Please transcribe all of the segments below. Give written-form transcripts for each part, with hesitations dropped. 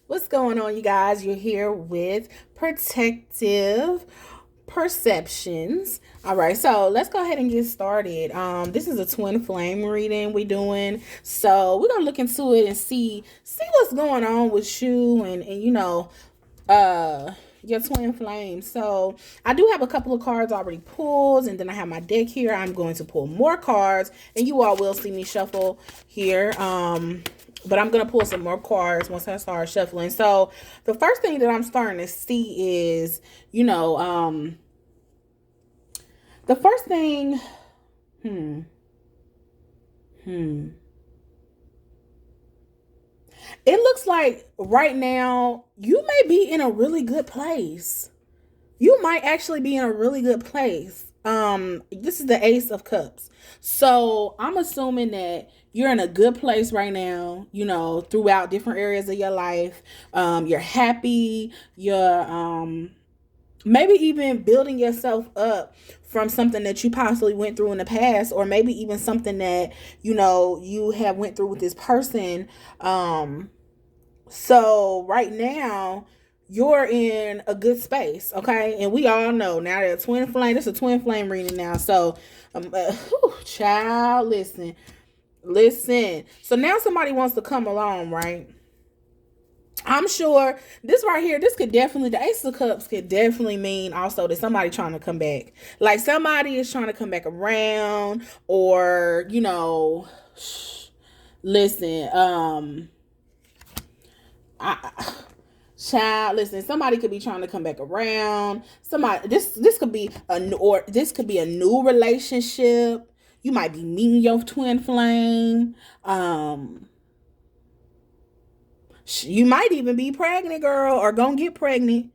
What's going on, you guys? You're here with Protective Perceptions. All right, so let's go ahead and get started. This is a twin flame reading we doing. So we're gonna look into it and see what's going on with you and uh your twin flame. So I do have a couple of cards already pulled, and then I have my deck here. I'm going to pull more cards, and you all will see me shuffle here. But I'm gonna pull some more cards once I start shuffling. So the first thing that I'm starting to see is, the first thing, hmm, hmm. It looks like right now you may be in a really good place. You might actually be in a really good place. This is the Ace of Cups. So I'm assuming that you're in a good place right now, throughout different areas of your life. You're happy, you're maybe even building yourself up from something that you possibly went through in the past, or maybe even something that you have went through with this person. So right now, you're in a good space, okay? And we all know now that twin flame. This is a twin flame reading now. So, child, listen. So now somebody wants to come along, right? I'm sure this right here, this could definitely, the Ace of Cups could definitely mean also that somebody trying to come back. Like somebody is trying to come back around, or, listen, I, child, listen, somebody could be trying to come back around. Somebody, this could be this could be a new relationship. You might be meeting your twin flame. You might even be pregnant, girl, or gonna get pregnant.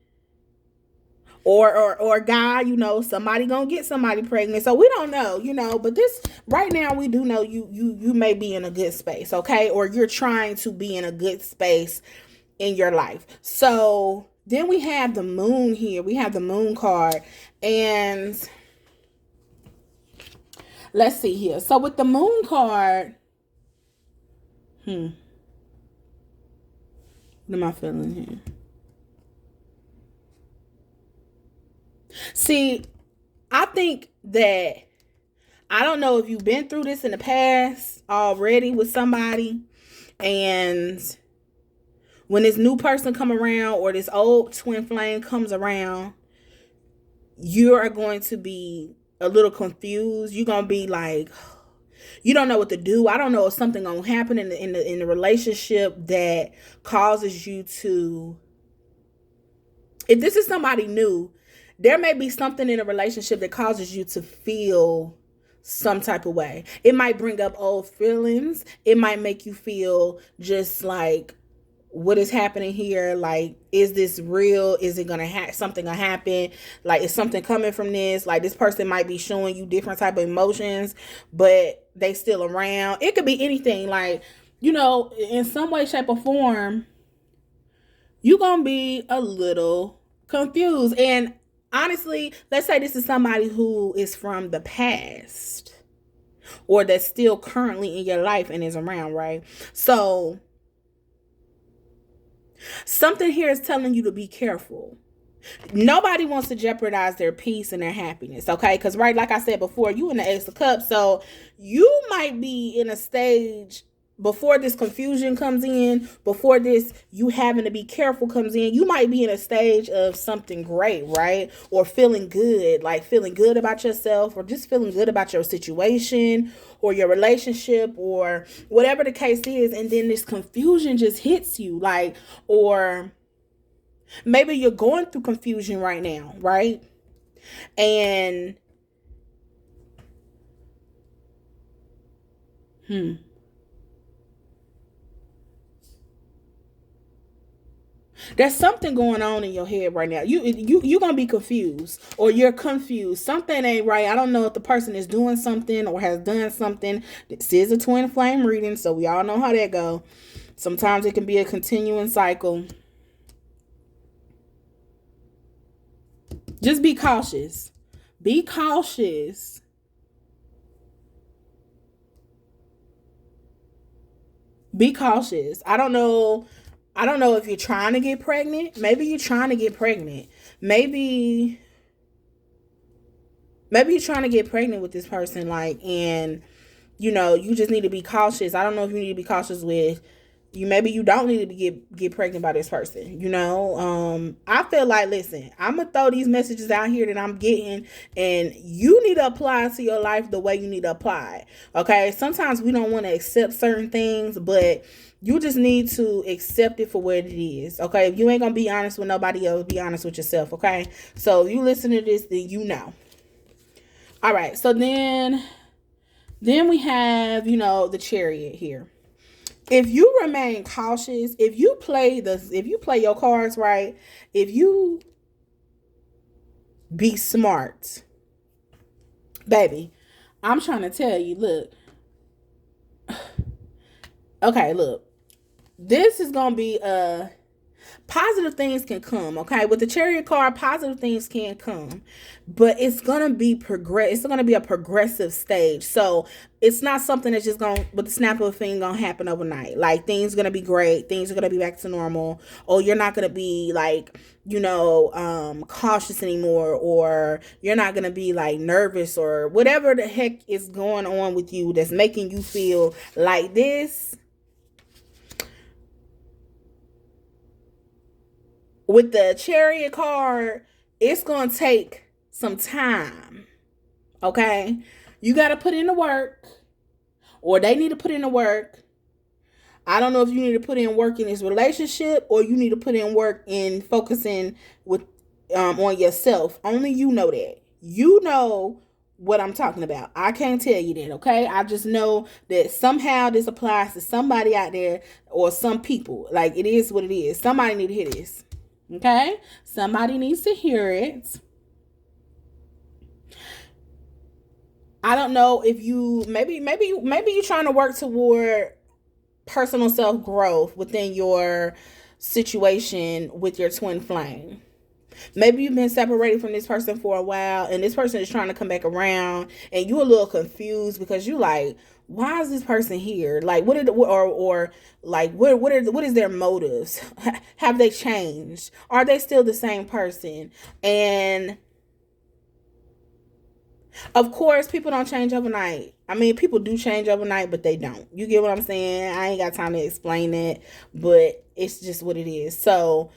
Or guy, somebody gonna get somebody pregnant. So we don't know, but this right now we do know you may be in a good space, okay? Or you're trying to be in a good space in your life. So then we have the moon here. We have the moon card. And let's see here. So with the moon card, what am I feeling here? See, I think that I don't know if you've been through this in the past already with somebody, and when this new person come around or this old twin flame comes around, you are going to be a little confused. You're gonna be like, you don't know what to do. I don't know if something gonna happen in the relationship that causes you to. If this is somebody new, there may be something in a relationship that causes you to feel some type of way. It might bring up old feelings. It might make you feel just like, what is happening here? Like, is this real? Is it gonna something gonna happen? Like, is something coming from this? Like, this person might be showing you different type of emotions, but they still around. It could be anything. Like, in some way, shape, or form, you gonna be a little confused. And honestly, let's say this is somebody who is from the past, or that's still currently in your life and is around, right? So something here is telling you to be careful. Nobody wants to jeopardize their peace and their happiness, okay? Because, right, like I said before, you in the Ace of Cups, so you might be in a stage before this confusion comes in, before this you having to be careful comes in. You might be in a stage of something great, right? Or feeling good, like feeling good about yourself, or just feeling good about your situation or your relationship, or whatever the case is. And then this confusion just hits you, like, or maybe you're going through confusion right now, right? And there's something going on in your head right now. You're gonna be confused, or you're confused. Something ain't right. I don't know if the person is doing something or has done something. This is a twin flame reading, so we all know how that go. Sometimes it can be a continuing cycle. Just be cautious. Be cautious. Be cautious. I don't know. I don't know if you're trying to get pregnant. Maybe you're trying to get pregnant. Maybe you're trying to get pregnant with this person, like, and you just need to be cautious. I don't know if you need to be cautious with you. Maybe you don't need to get pregnant by this person. I feel like, listen, I'm gonna throw these messages out here that I'm getting, and you need to apply it to your life the way you need to apply it. Okay, sometimes we don't want to accept certain things, but you just need to accept it for what it is. Okay, if you ain't gonna be honest with nobody else, be honest with yourself. Okay, so if you listen to this, then all right, so then we have, the Chariot here. If you remain cautious, if you play your cards right, if you be smart, baby, I'm trying to tell you, look. Okay, look. This is going to be positive things can come, okay? With the Chariot card, positive things can come, but it's gonna be it's gonna be a progressive stage. So it's not something that's just gonna, with the snap of a finger, gonna happen overnight. Like, things are gonna be great, things are gonna be back to normal, or you're not gonna be like, cautious anymore, or you're not gonna be like nervous, or whatever the heck is going on with you that's making you feel like this. With the Chariot card, it's going to take some time. Okay? You got to put in the work, or they need to put in the work. I don't know if you need to put in work in this relationship, or you need to put in work in focusing with on yourself. Only you know that. You know what I'm talking about. I can't tell you that, okay? I just know that somehow this applies to somebody out there, or some people. Like, it is what it is. Somebody need to hear this. Okay? Somebody needs to hear it. I don't know if you maybe you're trying to work toward personal self-growth within your situation with your twin flame. Maybe you've been separated from this person for a while, and this person is trying to come back around, and you're a little confused because you like, why is this person here? Like, what is their motives? Have they changed? Are they still the same person? And of course, people don't change overnight. I mean, people do change overnight, but they don't. You get what I'm saying? I ain't got time to explain it, but it's just what it is. So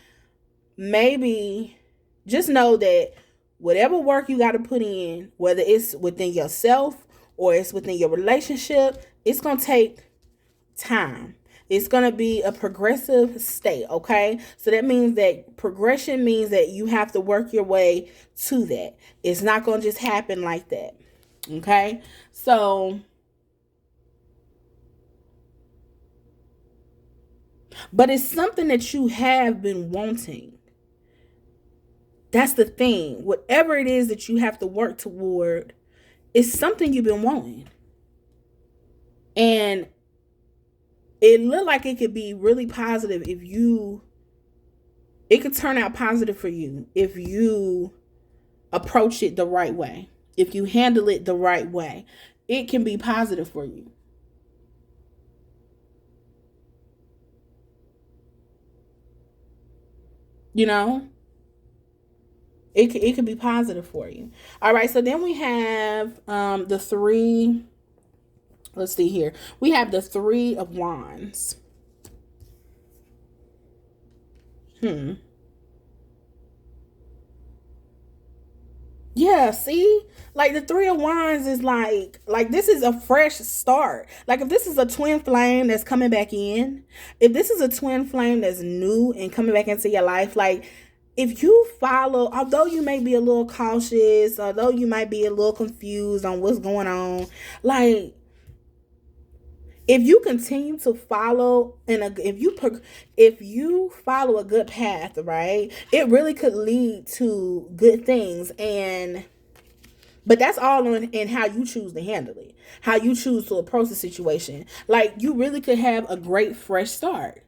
maybe just know that whatever work you got to put in, whether it's within yourself or it's within your relationship, it's going to take time. It's going to be a progressive state, okay? So that means that progression means that you have to work your way to that. It's not going to just happen like that, okay? So, but it's something that you have been wanting. That's the thing. Whatever it is that you have to work toward, it's something you've been wanting. And it looked like it could be really positive it could turn out positive for you if you approach it the right way. If you handle it the right way, it can be positive for you. It could be positive for you. All right, so then we have the three. Let's see here. We have the Three of Wands. Yeah, see? Like, the Three of Wands is like this is a fresh start. Like, if this is a twin flame that's coming back in, if this is a twin flame that's new and coming back into your life, like, if you follow, although you may be a little cautious, although you might be a little confused on what's going on, like, if you continue to follow if you follow a good path, right, it really could lead to good things. But that's all in how you choose to handle it, how you choose to approach the situation. Like, you really could have a great fresh start.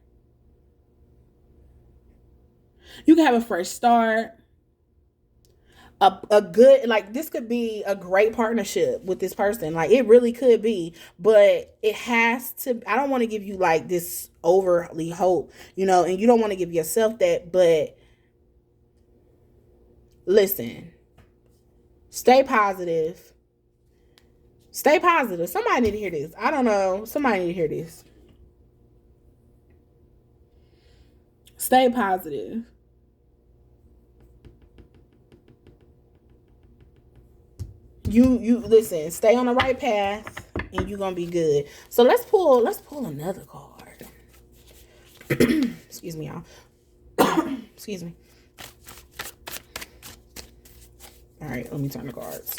You can have a fresh start. a good, like, this could be a great partnership with this person, like it really could be, but it has to, I don't want to give you like this overly hope, and you don't want to give yourself that, but listen, stay positive. Stay positive. Somebody need to hear this. I don't know, somebody need to hear this. Stay positive. You listen, stay on the right path and you're gonna be good. So let's pull another card. Excuse me, y'all. Excuse me. All right, let me turn the cards.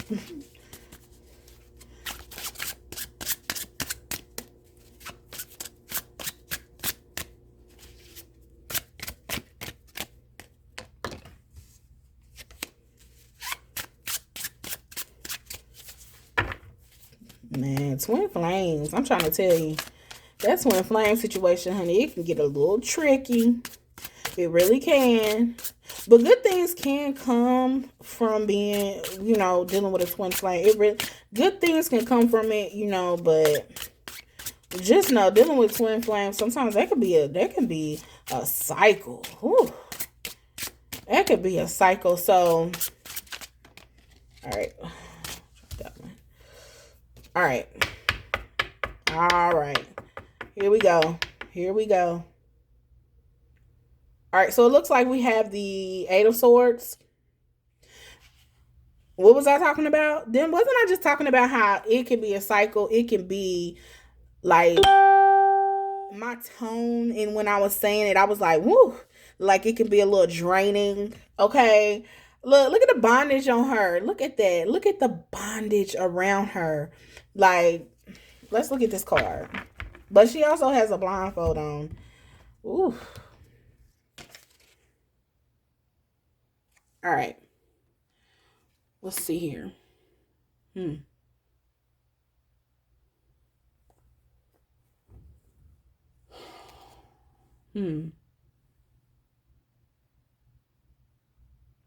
Man, twin flames. I'm trying to tell you. That twin flame situation, honey, it can get a little tricky. It really can. But good things can come from being, dealing with a twin flame. Good things can come from it, but just know dealing with twin flames, sometimes that can be a cycle. Whew. That could be a cycle. So, all right. All right. All right. Here we go. Here we go. All right. So it looks like we have the Eight of Swords. What was I talking about? Then wasn't I just talking about how it can be a cycle? It can be like my tone, and when I was saying it, I was like, woo, like it can be a little draining. Okay. Look at the bondage on her. Look at that. Look at the bondage around her. Like, let's look at this card. But she also has a blindfold on. Ooh. All right. Let's see here.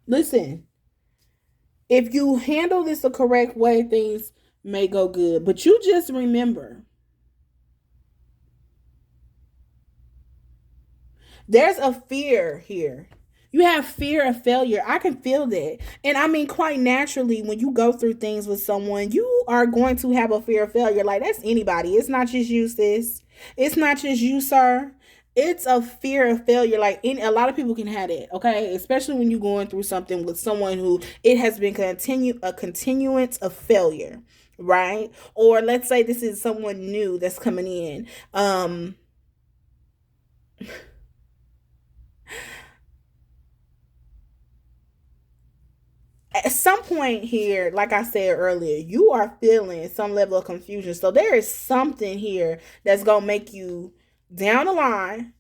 Listen, if you handle this the correct way, things may go good. But you just remember, there's a fear here. You have fear of failure. I can feel that. And I mean, quite naturally, when you go through things with someone, you are going to have a fear of failure. Like, that's anybody. It's not just you, sis. It's not just you, sir. It's a fear of failure. Like, a lot of people can have it, okay? Especially when you're going through something with someone who it has been a continuance of failure, right? Or let's say this is someone new that's coming in. At some point here, like I said earlier, you are feeling some level of confusion. So there is something here that's going to make you down the line.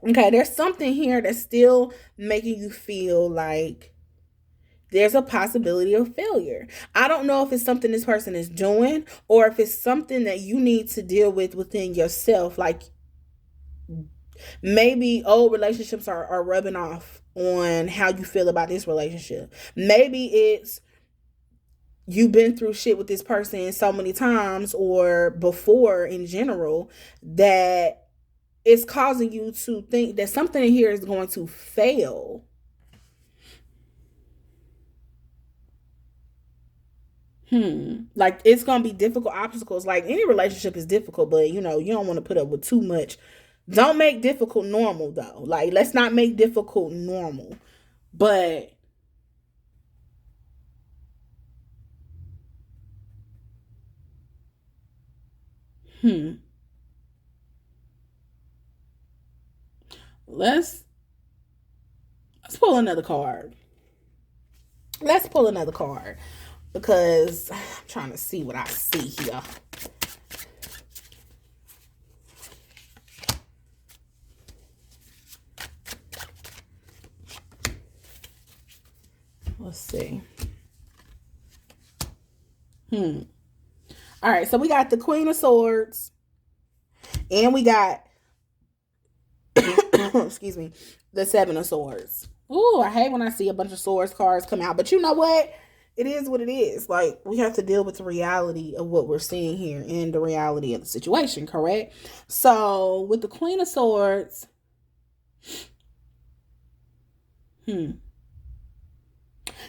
Okay, there's something here that's still making you feel like there's a possibility of failure. I don't know if it's something this person is doing or if it's something that you need to deal with within yourself. Like, maybe old relationships are rubbing off on how you feel about this relationship. Maybe it's you've been through shit with this person so many times or before in general that it's causing you to think that something in here is going to fail. Like, it's gonna be difficult obstacles. Like, any relationship is difficult, but you don't want to put up with too much. Don't make difficult normal though. Like, let's not make difficult normal. But hmm, let's let's pull another card. Let's pull another card because I'm trying to see what I see here. Let's see. All right, so we got the Queen of Swords, and we got excuse me, the Seven of Swords. Ooh, I hate when I see a bunch of swords cards come out. But you know what? It is what it is. Like, we have to deal with the reality of what we're seeing here and the reality of the situation, correct? So, with the Queen of Swords,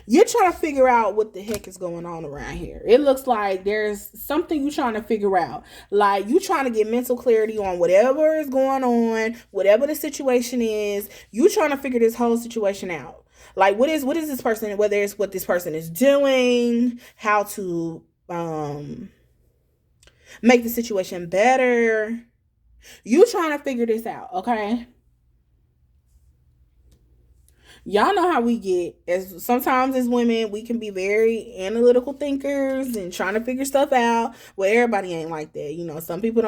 you're trying to figure out what the heck is going on around here. It looks like there's something you're trying to figure out. Like, you trying to get mental clarity on whatever is going on, whatever the situation is. You trying to figure this whole situation out. Like, what is this person, whether it's what this person is doing, how to make the situation better. You trying to figure this out, okay? Y'all know how we get. As sometimes as women, we can be very analytical thinkers and trying to figure stuff out. Well, everybody ain't like that. You know, some people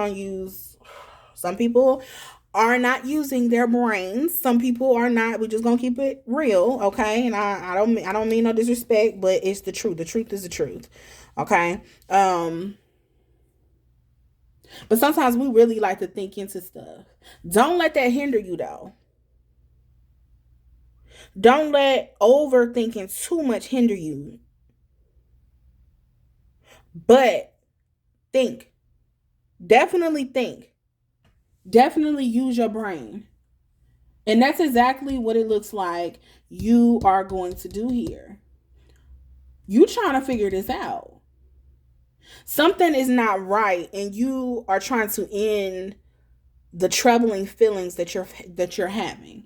are not using their brains. Some people are not. We're just gonna keep it real, okay? And I don't mean no disrespect, but it's the truth. The truth is the truth. Okay. But sometimes we really like to think into stuff. Don't let that hinder you though. Don't let overthinking too much hinder you. But think. Definitely think. Definitely use your brain. And that's exactly what it looks like you are going to do here. You trying to figure this out. Something is not right and you are trying to end the troubling feelings that you're having.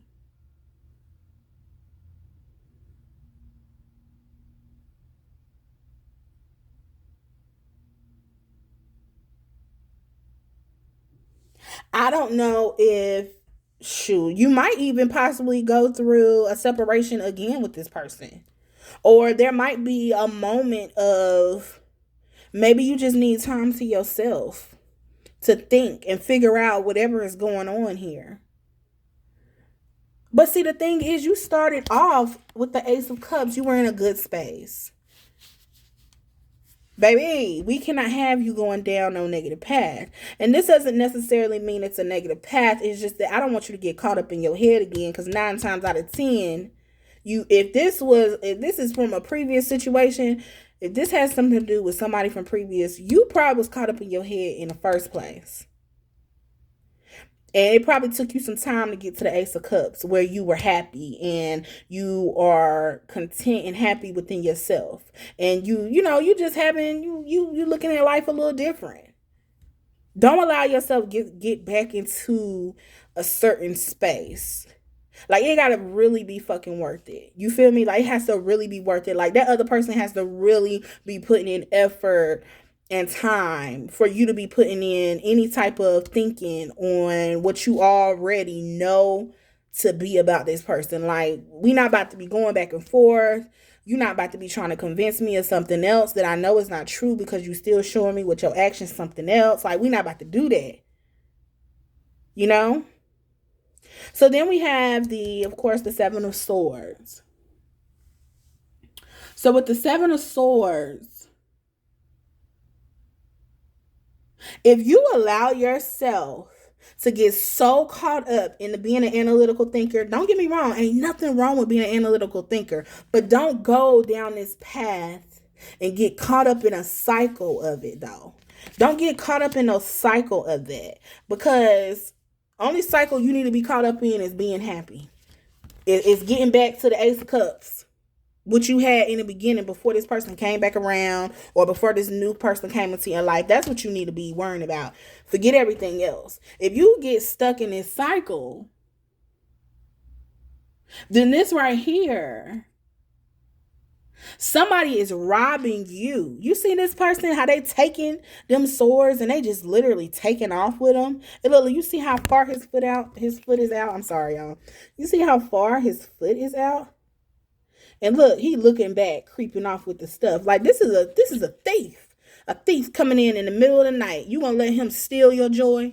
I don't know if, shoot, you might even possibly go through a separation again with this person. Or there might be a moment of maybe you just need time to yourself to think and figure out whatever is going on here. But see, the thing is, you started off with the Ace of Cups. You were in a good space. Baby, we cannot have you going down no negative path. And this doesn't necessarily mean it's a negative path. It's just that I don't want you to get caught up in your head again. Because 9 times out of 10, if this is from a previous situation, if this has something to do with somebody from previous, you probably was caught up in your head in the first place. And it probably took you some time to get to the Ace of Cups where you were happy and you are content and happy within yourself. And you just having, you looking at life a little different. Don't allow yourself get back into a certain space. Like, it gotta really be fucking worth it. You feel me? Like, it has to really be worth it. Like, that other person has to really be putting in effort and time for you to be putting in any type of thinking on what you already know to be about this person. Like, we not about to be going back and forth. You're not about to be trying to convince me of something else that I know is not true because you still showing me with your actions something else. Like, we not about to do that. You know? So then we have of course, the Seven of Swords. So with the Seven of Swords, if you allow yourself to get so caught up into being an analytical thinker, don't get me wrong, ain't nothing wrong with being an analytical thinker, but don't go down this path and get caught up in a cycle of it though. Don't get caught up in a cycle of that, because only cycle you need to be caught up in is being happy. It's getting back to the Ace of Cups. What you had in the beginning before this person came back around or before this new person came into your life. That's what you need to be worrying about. Forget everything else. If you get stuck in this cycle, then this right here, somebody is robbing you. You see this person, how they taking them swords and they just literally taking off with them. And look, you see how far his foot is out. I'm sorry, y'all. You see how far his foot is out? And look, he looking back, creeping off with the stuff. Like, this is a thief. A thief coming in the middle of the night. You gonna let him steal your joy?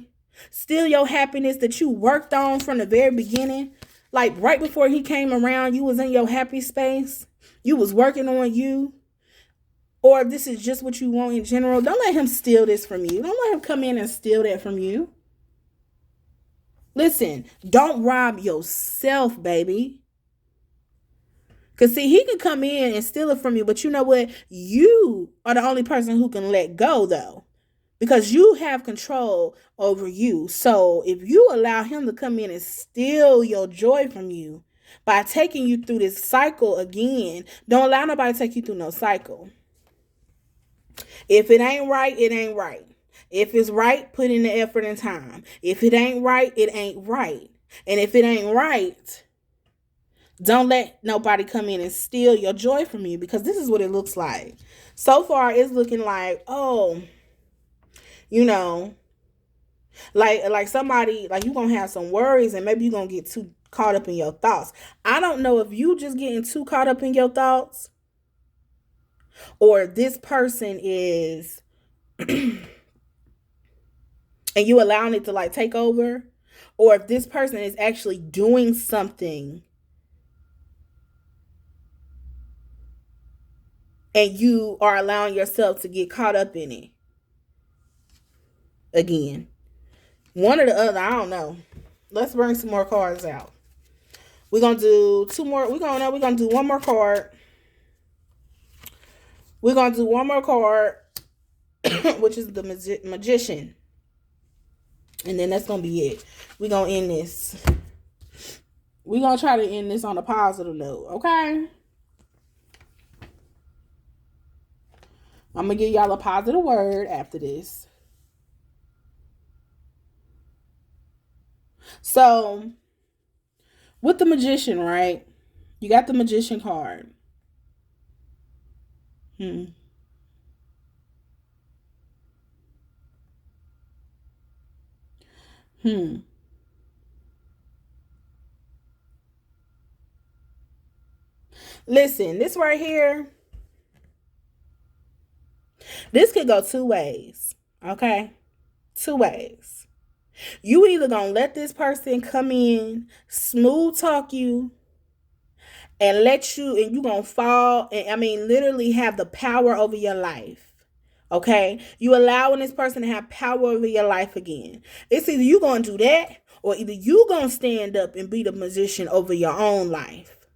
Steal your happiness that you worked on from the very beginning? Like, right before he came around, you was in your happy space. You was working on you. Or if this is just what you want in general, don't let him steal this from you. Don't let him come in and steal that from you. Listen, don't rob yourself, baby. Because, see, he can come in and steal it from you, but you know what? You are the only person who can let go, though, because you have control over you. So if you allow him to come in and steal your joy from you by taking you through this cycle again, don't allow nobody to take you through no cycle. If it ain't right, it ain't right. If it's right, put in the effort and time. If it ain't right, it ain't right. And if it ain't right, don't let nobody come in and steal your joy from you, because this is what it looks like. So far, it's looking like, oh, you know, like somebody, like you gonna have some worries and maybe you're gonna get too caught up in your thoughts. I don't know if you just getting too caught up in your thoughts, or this person is and you allowing it to like take over, or if this person is actually doing something and you are allowing yourself to get caught up in it again. One or the other, I don't know. Let's bring some more cards out. We're gonna do two more. We're gonna do one more card. We're gonna do one more card, which is the Magician, and then that's gonna be it. We're gonna end this. We're gonna try to end this on a positive note, okay? I'm gonna give y'all a positive word after this. So, with the Magician, right? You got the Magician card. Hmm. Hmm. Listen, this right here, this could go two ways, okay? Two ways. You either gonna let this person come in, smooth talk you, and let you, and you gonna fall, and I mean literally have the power over your life. Okay? You allowing this person to have power over your life again. It's either you gonna do that, or either you gonna stand up and be the Magician over your own life,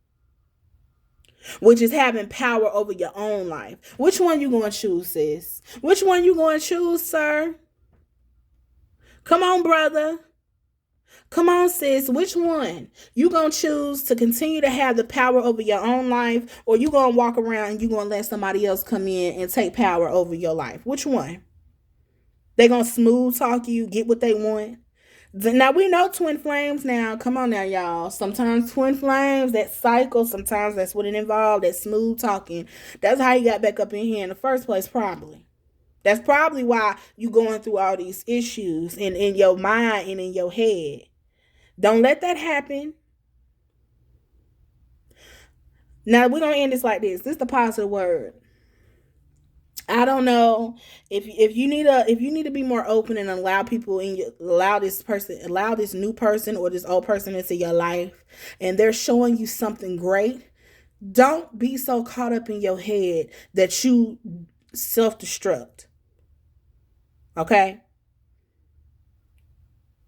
which is having power over your own life. Which one you gonna choose, sis? Which one you gonna choose, sir? Come on, brother. Come on, sis. Which one? You gonna choose to continue to have the power over your own life, or you gonna walk around and you gonna let somebody else come in and take power over your life? Which one? They gonna smooth talk you, get what they want? Now we know twin flames now. Come on now, y'all. Sometimes twin flames, that cycle, sometimes that's what it involved, that smooth talking. That's how you got back up in here in the first place, probably. That's probably why you going through all these issues in your mind and in your head. Don't let that happen. Now we're gonna end this like this. This is the positive word. I don't know if you need to be more open and allow people in your, allow this new person or this old person into your life, and they're showing you something great. Don't be so caught up in your head that you self-destruct. Okay?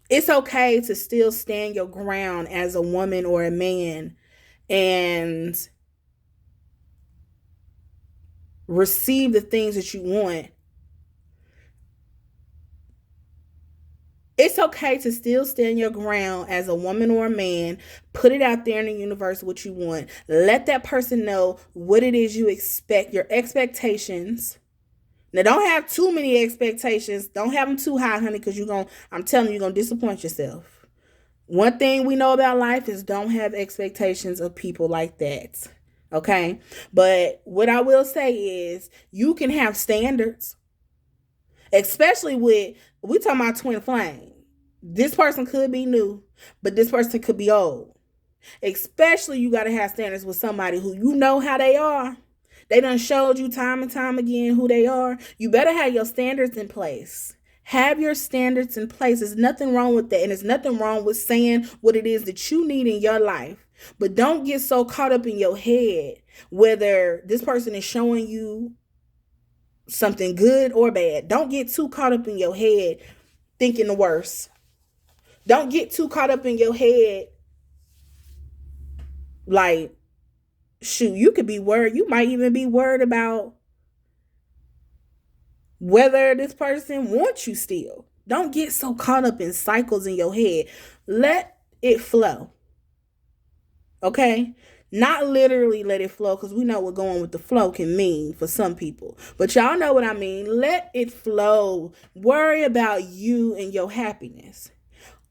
It's okay to still stand your ground as a woman or a man and receive the things that you want. It's okay to still stand your ground as a woman or a man. Put it out there in the universe what you want. Let that person know what it is you expect, your expectations. Now, don't have too many expectations. Don't have them too high, honey, because I'm telling you, you're going to disappoint yourself. One thing we know about life is don't have expectations of people like that. Okay? But what I will say is you can have standards, especially we talking about twin flame. This person could be new, but this person could be old. Especially you got to have standards with somebody who you know how they are. They done showed you time and time again who they are. You better have your standards in place. Have your standards in place. There's nothing wrong with that. And there's nothing wrong with saying what it is that you need in your life. But don't get so caught up in your head whether this person is showing you something good or bad. Don't get too caught up in your head thinking the worst. Don't get too caught up in your head. Like, shoot, you could be worried. You might even be worried about whether this person wants you still. Don't get so caught up in cycles in your head. Let it flow. Okay? Not literally let it flow, because we know what going with the flow can mean for some people. But y'all know what I mean. Let it flow. Worry about you and your happiness.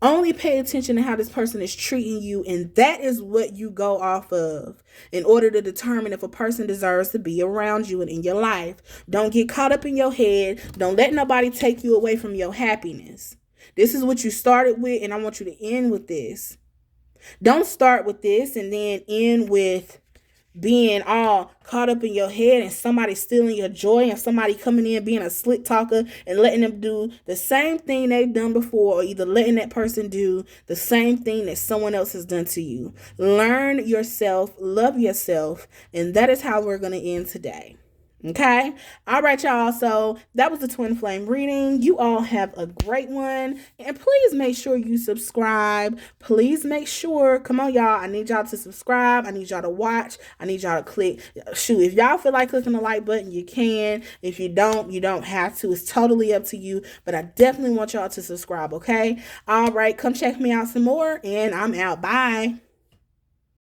Only pay attention to how this person is treating you, and that is what you go off of in order to determine if a person deserves to be around you and in your life. Don't get caught up in your head. Don't let nobody take you away from your happiness. This is what you started with, and I want you to end with this. Don't start with this and then end with being all caught up in your head and somebody stealing your joy and somebody coming in being a slick talker and letting them do the same thing they've done before, or either letting that person do the same thing that someone else has done to you. Learn yourself, love yourself, and that is how we're going to end today. Okay. All right, y'all. So that was the twin flame reading. You all have a great one. And please make sure you subscribe. Please make sure. Come on, y'all. I need y'all to subscribe. I need y'all to watch. I need y'all to click. Shoot, if y'all feel like clicking the like button, you can. If you don't, you don't have to. It's totally up to you. But I definitely want y'all to subscribe. Okay. All right. Come check me out some more. And I'm out. Bye.